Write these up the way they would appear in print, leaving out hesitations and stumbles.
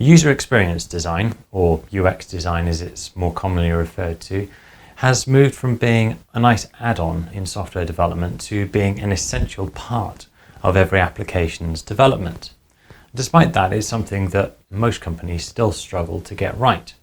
User experience design, or UX design as it's more commonly referred to, has moved from being a nice add-on in software development to being an essential part of every application's development. Despite that, it's something that most companies still struggle to get right.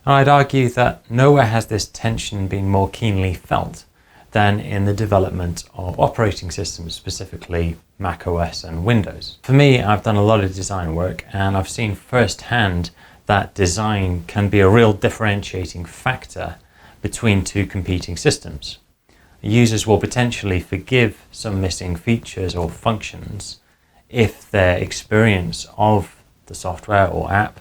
And I'd argue that nowhere has this tension been more keenly felt than in the development of operating systems, specifically Mac OS and Windows. For me, I've done a lot of design work and I've seen firsthand that design can be a real differentiating factor between two competing systems. Users will potentially forgive some missing features or functions if their experience of the software or app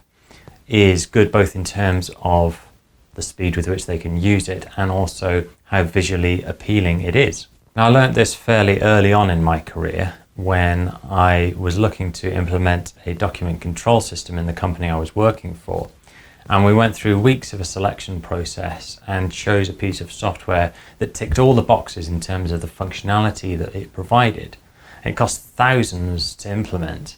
is good both in terms of the speed with which they can use it and also how visually appealing it is. Now, I learned this fairly early on in my career when I was looking to implement a document control system in the company I was working for. And we went through weeks of a selection process and chose a piece of software that ticked all the boxes in terms of the functionality that it provided. It cost thousands to implement,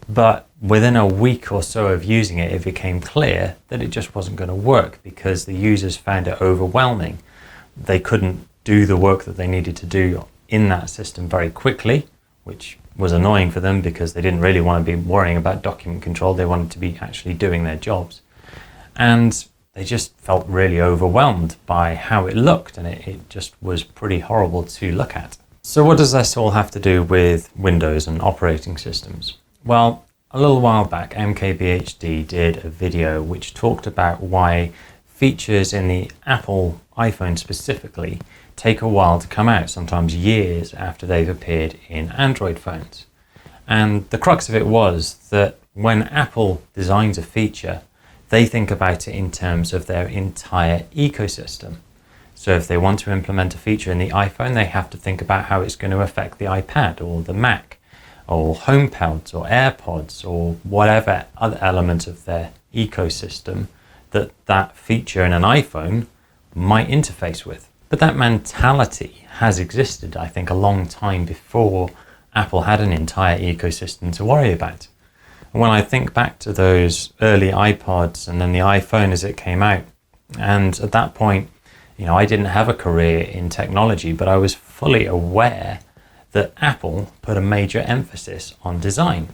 but within a week or so of using it, it became clear that it just wasn't going to work because the users found it overwhelming. They couldn't do the work that they needed to do in that system very quickly, which was annoying for them because they didn't really want to be worrying about document control. They wanted to be actually doing their jobs. And they just felt really overwhelmed by how it looked, and it just was pretty horrible to look at. So what does this all have to do with Windows and operating systems? Well, a little while back, MKBHD did a video which talked about why features in the Apple iPhone specifically take a while to come out, sometimes years after they've appeared in Android phones. And the crux of it was that when Apple designs a feature, they think about it in terms of their entire ecosystem. So if they want to implement a feature in the iPhone, they have to think about how it's going to affect the iPad or the Mac or HomePods or AirPods or whatever other element of their ecosystem that feature in an iPhone might interface with. But that mentality has existed, I think, a long time before Apple had an entire ecosystem to worry about. When I think back to those early iPods and then the iPhone as it came out, and at that point, I didn't have a career in technology, but I was fully aware that Apple put a major emphasis on design.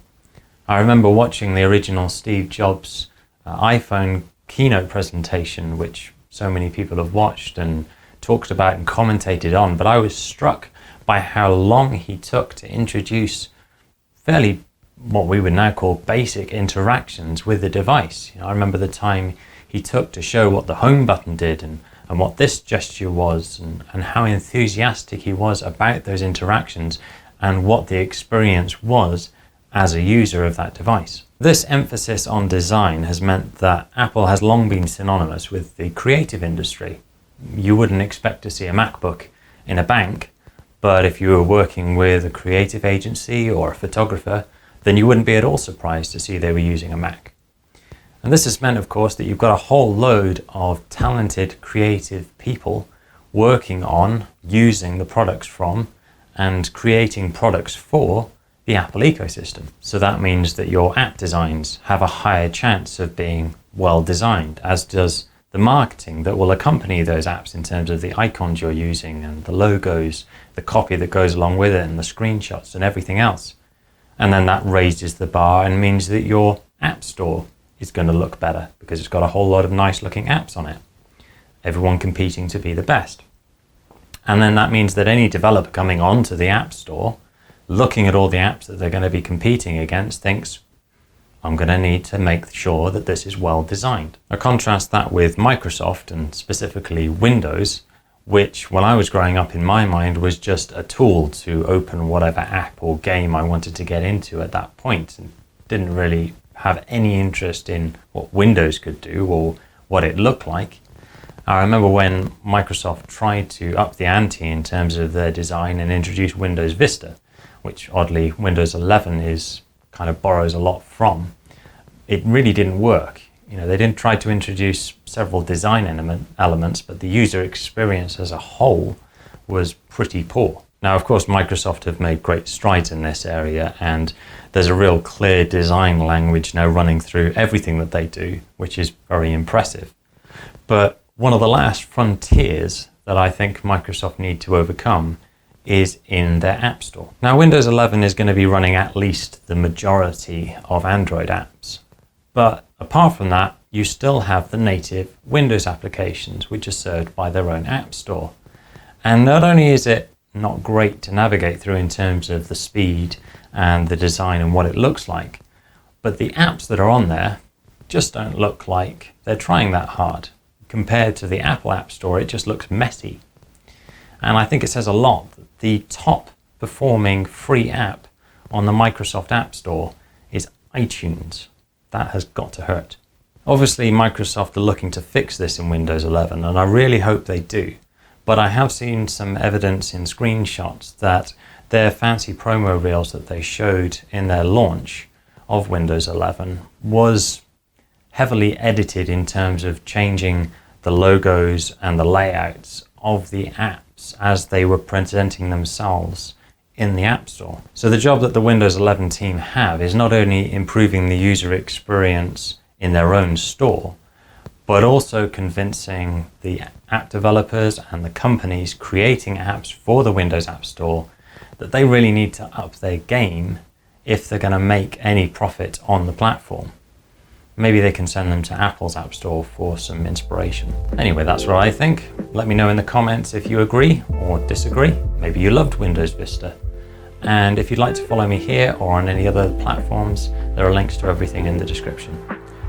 I remember watching the original Steve Jobs iPhone keynote presentation, which so many people have watched and talked about and commentated on, but I was struck by how long he took to introduce fairly what we would now call basic interactions with the device. I remember the time he took to show what the home button did and what this gesture was and how enthusiastic he was about those interactions and what the experience was as a user of that device. This emphasis on design has meant that Apple has long been synonymous with the creative industry. You wouldn't expect to see a MacBook in a bank, but if you were working with a creative agency or a photographer, then you wouldn't be at all surprised to see they were using a Mac. And this has meant, of course, that you've got a whole load of talented, creative people working on using the products from and creating products for the Apple ecosystem. So that means that your app designs have a higher chance of being well designed, as does the marketing that will accompany those apps in terms of the icons you're using and the logos, the copy that goes along with it and the screenshots and everything else. And then that raises the bar and means that your app store is going to look better because it's got a whole lot of nice looking apps on it. Everyone competing to be the best. And then that means that any developer coming onto the app store, looking at all the apps that they're going to be competing against, thinks, I'm going to need to make sure that this is well designed. I contrast that with Microsoft and specifically Windows, which when I was growing up in my mind was just a tool to open whatever app or game I wanted to get into at that point and didn't really have any interest in what Windows could do or what it looked like. I remember when Microsoft tried to up the ante in terms of their design and introduce Windows Vista, which oddly Windows 11 kind of borrows a lot from. It really didn't work. They didn't try to introduce several design elements, but the user experience as a whole was pretty poor. Now, of course, Microsoft have made great strides in this area, and there's a real clear design language now running through everything that they do, which is very impressive. But one of the last frontiers that I think Microsoft need to overcome is in their App Store. Now, Windows 11 is going to be running at least the majority of Android apps. But apart from that, you still have the native Windows applications, which are served by their own App Store. And not only is it not great to navigate through in terms of the speed and the design and what it looks like, but the apps that are on there just don't look like they're trying that hard. Compared to the Apple App Store, it just looks messy. And I think it says a lot that the top performing free app on the Microsoft App Store is iTunes. That has got to hurt. Obviously, Microsoft are looking to fix this in Windows 11, and I really hope they do. But I have seen some evidence in screenshots that their fancy promo reels that they showed in their launch of Windows 11 was heavily edited in terms of changing the logos and the layouts of the apps as they were presenting themselves in the App Store. So the job that the Windows 11 team have is not only improving the user experience in their own store, but also convincing the app developers and the companies creating apps for the Windows App Store that they really need to up their game if they're going to make any profit on the platform. Maybe they can send them to Apple's App Store for some inspiration. Anyway, that's what I think. Let me know in the comments if you agree or disagree. Maybe you loved Windows Vista. And if you'd like to follow me here or on any other platforms, there are links to everything in the description.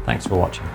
Thanks for watching.